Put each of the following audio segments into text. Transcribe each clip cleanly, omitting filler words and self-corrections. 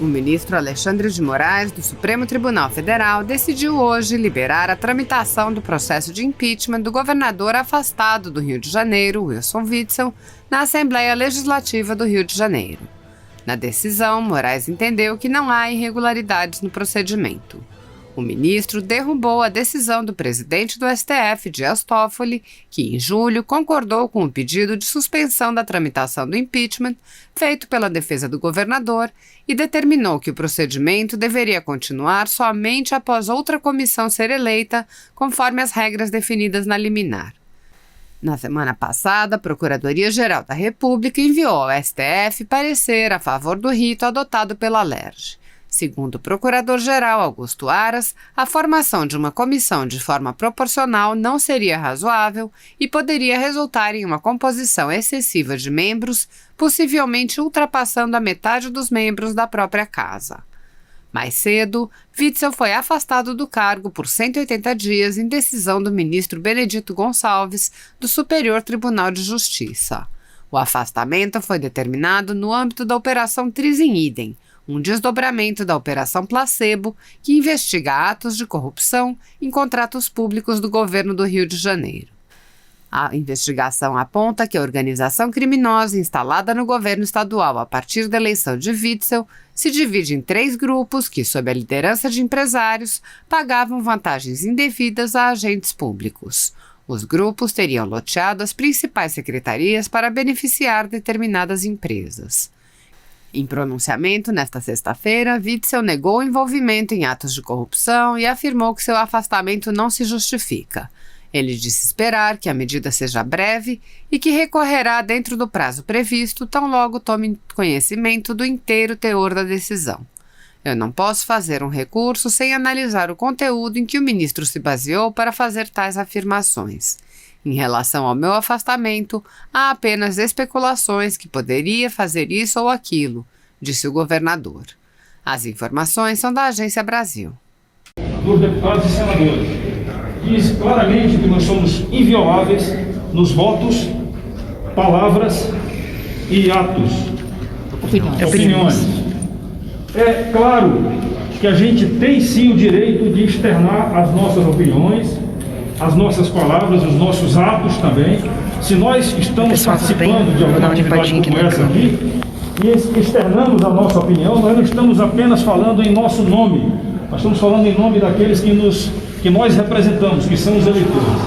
O ministro Alexandre de Moraes, do Supremo Tribunal Federal, decidiu hoje liberar a tramitação do processo de impeachment do governador afastado do Rio de Janeiro, Wilson Witzel, na Assembleia Legislativa do Rio de Janeiro. Na decisão, Moraes entendeu que não há irregularidades no procedimento. O ministro derrubou a decisão do presidente do STF, Dias Toffoli, que em julho concordou com o pedido de suspensão da tramitação do impeachment feito pela defesa do governador e determinou que o procedimento deveria continuar somente após outra comissão ser eleita, conforme as regras definidas na liminar. Na semana passada, a Procuradoria-Geral da República enviou ao STF parecer a favor do rito adotado pela LERJ. Segundo o Procurador-Geral Augusto Aras, a formação de uma comissão de forma proporcional não seria razoável e poderia resultar em uma composição excessiva de membros, possivelmente ultrapassando a metade dos membros da própria casa. Mais cedo, Witzel foi afastado do cargo por 180 dias em decisão do ministro Benedito Gonçalves, do Superior Tribunal de Justiça. O afastamento foi determinado no âmbito da Operação Tris in Idem, um desdobramento da Operação Placebo, que investiga atos de corrupção em contratos públicos do governo do Rio de Janeiro. A investigação aponta que a organização criminosa instalada no governo estadual a partir da eleição de Witzel se divide em 3 grupos que, sob a liderança de empresários, pagavam vantagens indevidas a agentes públicos. Os grupos teriam loteado as principais secretarias para beneficiar determinadas empresas. Em pronunciamento nesta sexta-feira, Witzel negou o envolvimento em atos de corrupção e afirmou que seu afastamento não se justifica. Ele disse esperar que a medida seja breve e que recorrerá dentro do prazo previsto, tão logo tome conhecimento do inteiro teor da decisão. Eu não posso fazer um recurso sem analisar o conteúdo em que o ministro se baseou para fazer tais afirmações. Em relação ao meu afastamento, há apenas especulações que poderia fazer isso ou aquilo, disse o governador. As informações são da Agência Brasil. Dos deputados e senadores, diz claramente que nós somos invioláveis nos votos, palavras e atos. Opiniões. É claro que a gente tem sim o direito de externar as nossas opiniões, as nossas palavras, os nossos atos também. Se nós estamos participando de alguma atividade como essa aqui e externamos a nossa opinião, nós não estamos apenas falando em nosso nome, nós estamos falando em nome daqueles que nós representamos, que são os eleitores.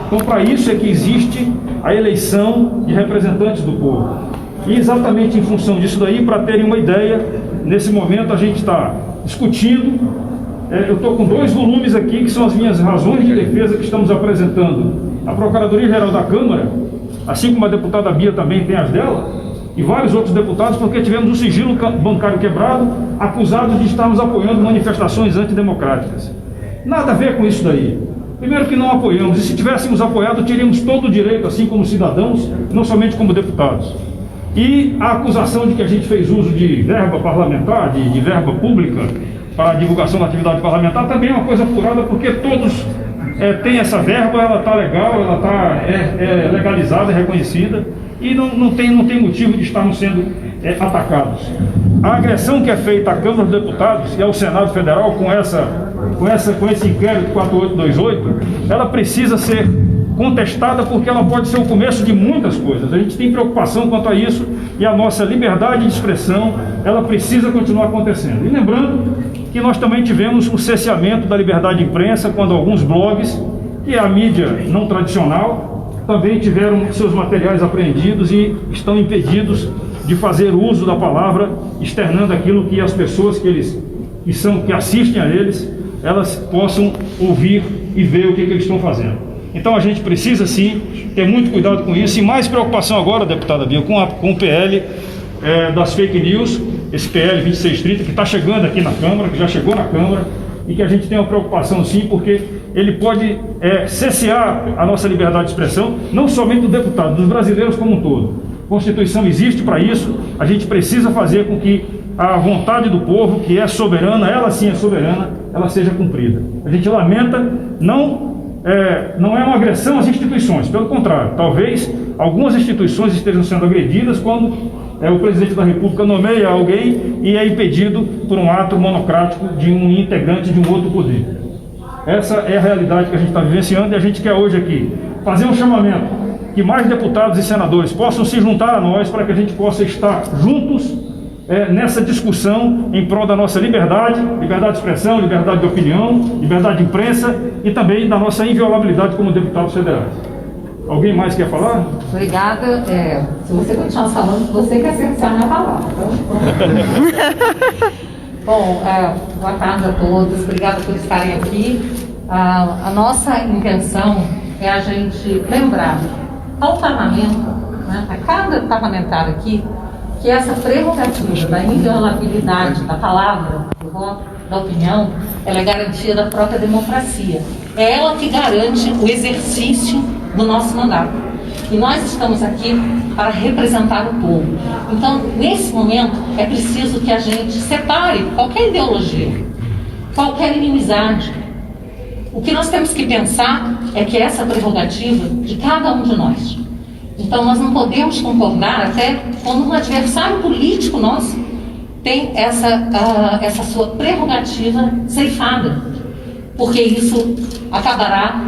Então, para isso é que existe a eleição de representantes do povo. E exatamente em função disso daí, para terem uma ideia, nesse momento a gente está discutindo. Eu estou com 2 volumes aqui, que são as minhas razões de defesa que estamos apresentando à Procuradoria-Geral da Câmara, assim como a deputada Bia também tem as dela, e vários outros deputados, porque tivemos o sigilo bancário quebrado, acusados de estarmos apoiando manifestações antidemocráticas. Nada a ver com isso daí. Primeiro que não apoiamos, e se tivéssemos apoiado, teríamos todo o direito, assim como cidadãos, não somente como deputados. E a acusação de que a gente fez uso de verba parlamentar, de verba pública, para a divulgação da atividade parlamentar, também é uma coisa apurada, porque todos têm essa verba, ela está legal, ela está legalizada, reconhecida, e não tem motivo de estarmos sendo atacados. A agressão que é feita à Câmara dos Deputados e ao Senado Federal com esse inquérito 4828, ela precisa ser contestada, porque ela pode ser o começo de muitas coisas. A gente tem preocupação quanto a isso, e a nossa liberdade de expressão, ela precisa continuar acontecendo. E lembrando que nós também tivemos o cerceamento da liberdade de imprensa, quando alguns blogs, que é a mídia não tradicional, também tiveram seus materiais apreendidos e estão impedidos de fazer uso da palavra, externando aquilo que as pessoas que assistem a eles, elas possam ouvir e ver o que eles estão fazendo. Então a gente precisa sim ter muito cuidado com isso, e mais preocupação agora, deputada Bia, com o PL das fake news, esse PL 2630 que está chegando aqui na Câmara, que já chegou na Câmara, e que a gente tem uma preocupação sim, porque ele pode cessear a nossa liberdade de expressão, não somente do deputado, dos brasileiros como um todo. A Constituição existe para isso, a gente precisa fazer com que a vontade do povo, que é soberana, ela sim é soberana, ela seja cumprida. A gente lamenta, não é uma agressão às instituições, pelo contrário, talvez algumas instituições estejam sendo agredidas quando o presidente da República nomeia alguém e é impedido por um ato monocrático de um integrante de um outro poder. Essa é a realidade que a gente está vivenciando, e a gente quer hoje aqui fazer um chamamento que mais deputados e senadores possam se juntar a nós para que a gente possa estar juntos nessa discussão em prol da nossa liberdade de expressão, liberdade de opinião, liberdade de imprensa e também da nossa inviolabilidade como deputados federais. Alguém mais quer falar? Obrigada. Se você continuar falando, você quer cercear minha palavra. Bom, boa tarde a todos. Obrigada por estarem aqui. A nossa intenção é a gente lembrar ao parlamento, né, a cada parlamentar aqui, que essa prerrogativa da inviolabilidade da palavra, do voto, da opinião, ela é garantia da própria democracia. É ela que garante o exercício do nosso mandato. E nós estamos aqui para representar o povo. Então, nesse momento, é preciso que a gente separe qualquer ideologia, qualquer inimizade. O que nós temos que pensar é que essa é a prerrogativa de cada um de nós. Então, nós não podemos concordar até quando um adversário político nosso tem essa sua prerrogativa ceifada, porque isso acabará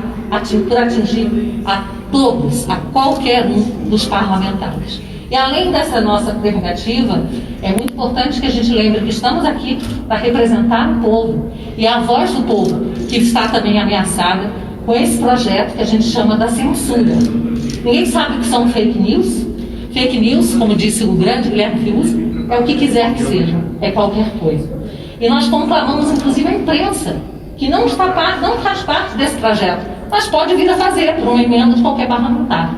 por atingir a todos, a qualquer um dos parlamentares. E além dessa nossa prerrogativa, é muito importante que a gente lembre que estamos aqui para representar o povo, e a voz do povo que está também ameaçada com esse projeto que a gente chama da censura. Ninguém sabe o que são fake news. Fake news, como disse o grande Guilherme Fiuza, é o que quiser que seja, é qualquer coisa. E nós conclamamos, inclusive, a imprensa, que não faz parte desse projeto, mas pode vir a fazer por uma emenda de qualquer parlamentar.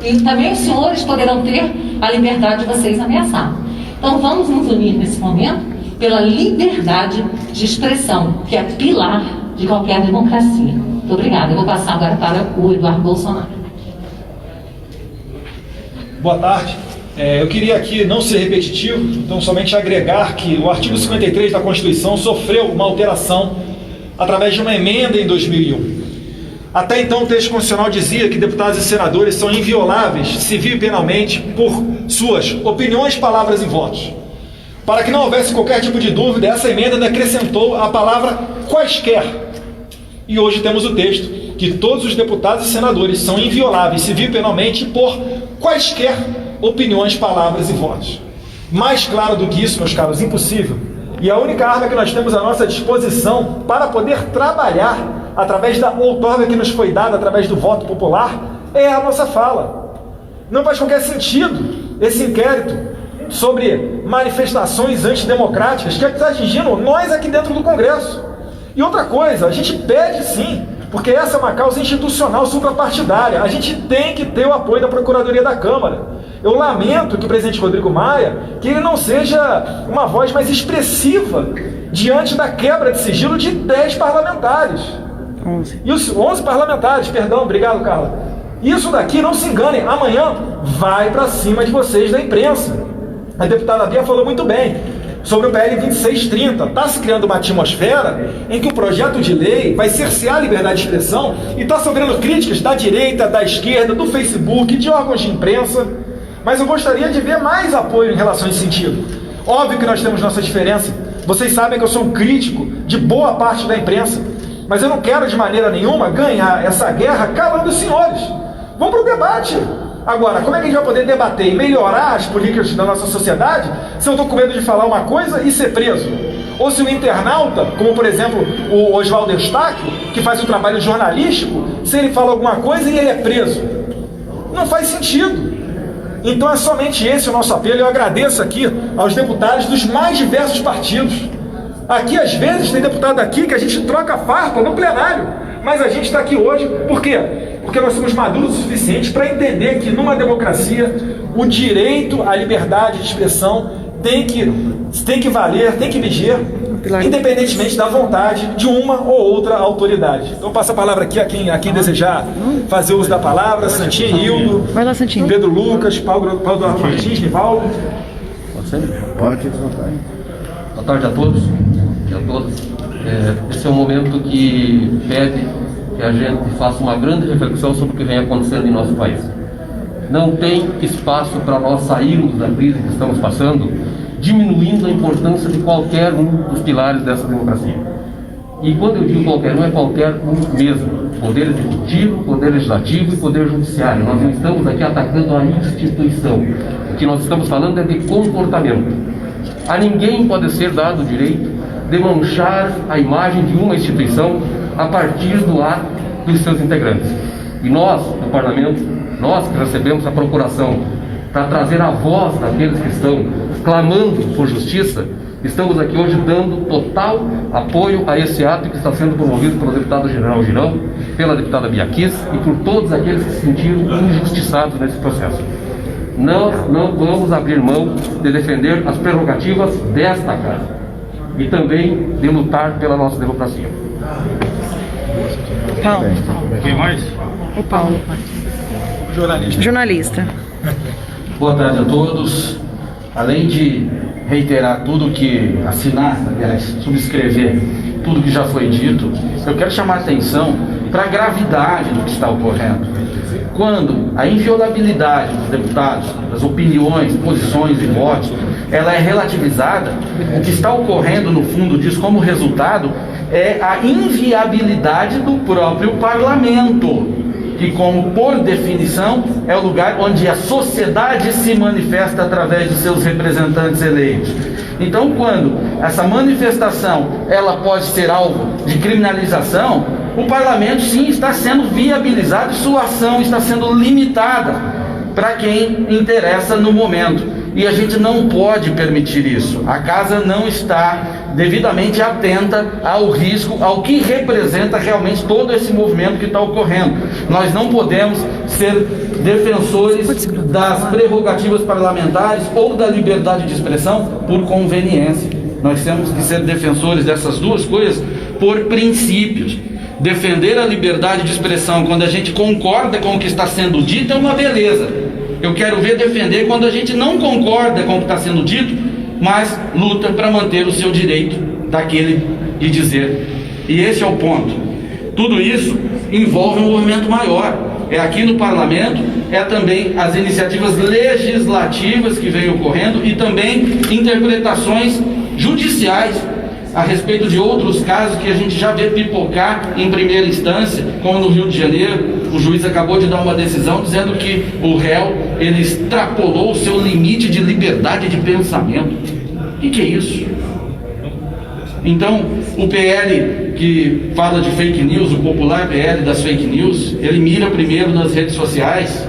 E também os senhores poderão ter a liberdade de vocês ameaçar. Então vamos nos unir nesse momento pela liberdade de expressão, que é pilar de qualquer democracia. Muito obrigada. Eu vou passar agora para o Eduardo Bolsonaro. Boa tarde. Eu queria aqui não ser repetitivo, então somente agregar que o artigo 53 da Constituição sofreu uma alteração através de uma emenda em 2001. Até então, o texto constitucional dizia que deputados e senadores são invioláveis, civil e penalmente, por suas opiniões, palavras e votos. Para que não houvesse qualquer tipo de dúvida, essa emenda ainda acrescentou a palavra quaisquer. E hoje temos o texto que todos os deputados e senadores são invioláveis, civil e penalmente, por quaisquer opiniões, palavras e votos. Mais claro do que isso, meus caros, impossível. E a única arma que nós temos à nossa disposição para poder trabalhar através da outorga que nos foi dada através do voto popular é a nossa fala. Não faz qualquer sentido esse inquérito sobre manifestações antidemocráticas que está atingindo nós aqui dentro do Congresso. E outra coisa, a gente pede sim, porque essa é uma causa institucional suprapartidária, a gente tem que ter o apoio da Procuradoria da Câmara. Eu lamento que o presidente Rodrigo Maia, que ele não seja uma voz mais expressiva diante da quebra de sigilo de 10 parlamentares. 11. E os 11 parlamentares, perdão, obrigado, Carla. Isso daqui, não se enganem, amanhã vai para cima de vocês da imprensa. A deputada Bia falou muito bem sobre o PL 2630. Está se criando uma atmosfera em que o projeto de lei vai cercear a liberdade de expressão e está sofrendo críticas da direita, da esquerda, do Facebook, de órgãos de imprensa. Mas eu gostaria de ver mais apoio em relação a esse sentido. Óbvio que nós temos nossa diferença. Vocês sabem que eu sou um crítico de boa parte da imprensa. Mas eu não quero de maneira nenhuma ganhar essa guerra calando os senhores. Vamos para o debate. Agora, como é que a gente vai poder debater e melhorar as políticas da nossa sociedade se eu estou com medo de falar uma coisa e ser preso? Ou se o internauta, como por exemplo o Oswaldo Eustáquio, que faz um trabalho jornalístico, se ele fala alguma coisa e ele é preso? Não faz sentido. Então é somente esse o nosso apelo. Eu agradeço aqui aos deputados dos mais diversos partidos. Aqui às vezes tem deputado aqui que a gente troca farpa no plenário, mas a gente está aqui hoje por quê? Porque nós somos maduros o suficiente para entender que numa democracia o direito à liberdade de expressão tem que valer, tem que viger, independentemente da vontade de uma ou outra autoridade. Então passo a palavra aqui a quem desejar fazer uso da palavra. Santinha, Hildo, vai lá, Santinha. Pedro Lucas, Paulo Martins, Nivaldo. Pode. Boa tarde a todos e a todas. Esse é um momento que pede que a gente faça uma grande reflexão sobre o que vem acontecendo em nosso país. não tem espaço para nós sairmos da crise que estamos passando, diminuindo a importância de qualquer um dos pilares dessa democracia. E quando eu digo qualquer um, é qualquer um mesmo. Poder executivo, poder legislativo e poder judiciário. Nós não estamos aqui atacando a instituição. O que nós estamos falando é de comportamento. A ninguém pode ser dado o direito de manchar a imagem de uma instituição a partir do ato dos seus integrantes. E nós, do Parlamento, nós que recebemos a procuração para trazer a voz daqueles que estão clamando por justiça, estamos aqui hoje dando total apoio a esse ato que está sendo promovido pelo deputado General Girão, pela deputada Bia Kiss e por todos aqueles que se sentiram injustiçados nesse processo. Nós não vamos abrir mão de defender as prerrogativas desta casa e também de lutar pela nossa democracia. Paulo. Quem mais? O Paulo. Jornalista. Boa tarde a todos. Além de reiterar tudo que assinar, aliás, subscrever tudo que já foi dito, eu quero chamar a atenção para a gravidade do que está ocorrendo. Quando a inviolabilidade dos deputados, das opiniões, posições e votos, ela é relativizada, o que está ocorrendo no fundo disso como resultado é a inviabilidade do próprio parlamento, que, como por definição, é o lugar onde a sociedade se manifesta através de seus representantes eleitos. Então, quando essa manifestação ela pode ser alvo de criminalização, o parlamento sim está sendo viabilizado e sua ação está sendo limitada para quem interessa no momento. E a gente não pode permitir isso. A casa não está devidamente atenta ao risco, ao que representa realmente todo esse movimento que está ocorrendo. Nós não podemos ser defensores das prerrogativas parlamentares ou da liberdade de expressão por conveniência. Nós temos que ser defensores dessas duas coisas por princípios. Defender a liberdade de expressão quando a gente concorda com o que está sendo dito é uma beleza. Eu quero ver defender quando a gente não concorda com o que está sendo dito, mas luta para manter o seu direito daquele de dizer. E esse é o ponto. Tudo isso envolve um movimento maior. É aqui no parlamento, é também as iniciativas legislativas que vêm ocorrendo e também interpretações judiciais a respeito de outros casos que a gente já vê pipocar em primeira instância, como no Rio de Janeiro. O juiz acabou de dar uma decisão dizendo que o réu, ele extrapolou o seu limite de liberdade de pensamento. O que é isso? Então, o PL que fala de fake news, o popular PL das fake news, ele mira primeiro nas redes sociais,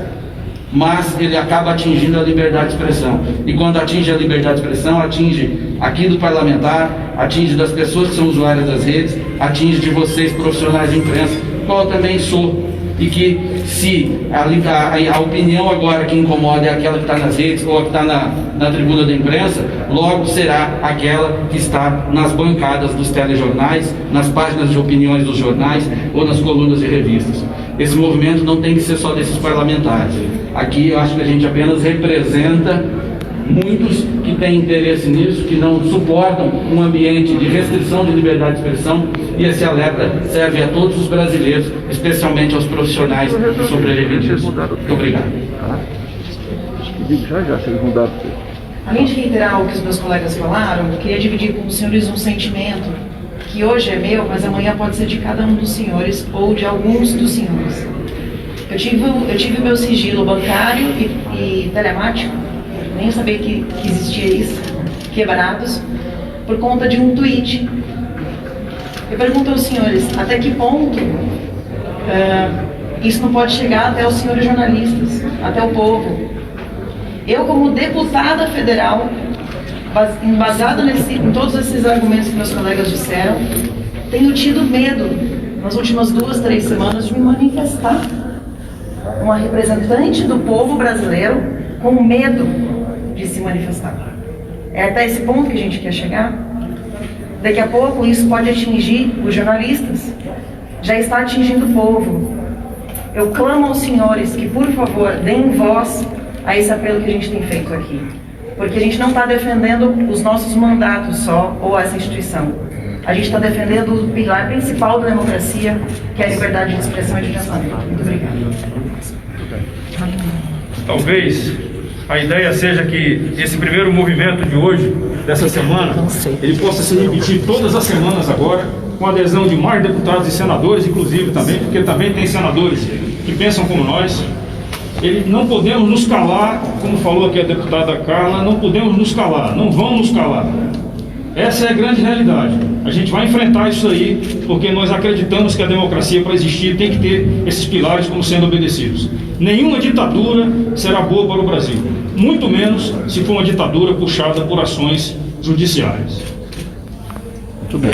mas ele acaba atingindo a liberdade de expressão. E quando atinge a liberdade de expressão, atinge aqui do parlamentar, atinge das pessoas que são usuárias das redes, atinge de vocês, profissionais de imprensa, qual eu também sou. E que se a opinião agora que incomoda é aquela que está nas redes ou a que está na tribuna da imprensa, logo será aquela que está nas bancadas dos telejornais, nas páginas de opiniões dos jornais ou nas colunas de revistas. Esse movimento não tem que ser só desses parlamentares. Aqui eu acho que a gente apenas representa muitos que têm interesse nisso, que não suportam um ambiente de restrição de liberdade de expressão, e esse alerta serve a todos os brasileiros, especialmente aos profissionais que sobrevivem disso. Muito obrigado. Além de reiterar o que os meus colegas falaram, eu queria dividir com os senhores um sentimento que hoje é meu, mas amanhã pode ser de cada um dos senhores ou de alguns dos senhores. Eu tive meu sigilo bancário e telemático, nem sabia que existia isso, quebrados, por conta de um tweet. Eu pergunto aos senhores, até que ponto isso não pode chegar até os senhores jornalistas, até o povo? Eu, como deputada federal, embasada em todos esses argumentos que meus colegas disseram, tenho tido medo, nas últimas 2, 3 semanas, de me manifestar. Uma representante do povo brasileiro com medo de se manifestar. É até esse ponto que a gente quer chegar. Daqui a pouco isso pode atingir os jornalistas. Já está atingindo o povo. Eu clamo aos senhores que, por favor, deem voz a esse apelo que a gente tem feito aqui. Porque a gente não está defendendo os nossos mandatos só, ou essa instituição. A gente está defendendo o pilar principal da democracia, que é a liberdade de expressão e de pensamento. Muito obrigada. talvez a ideia seja que esse primeiro movimento de hoje, dessa semana, ele possa se repetir todas as semanas agora, com a adesão de mais deputados e senadores, inclusive também, porque também tem senadores que pensam como nós. Não podemos nos calar, como falou aqui a deputada Carla, não podemos nos calar, não vamos nos calar. Essa é a grande realidade. A gente vai enfrentar isso aí, porque nós acreditamos que a democracia, para existir, tem que ter esses pilares como sendo obedecidos. Nenhuma ditadura será boa para o Brasil, muito menos se for uma ditadura puxada por ações judiciárias. Muito bem.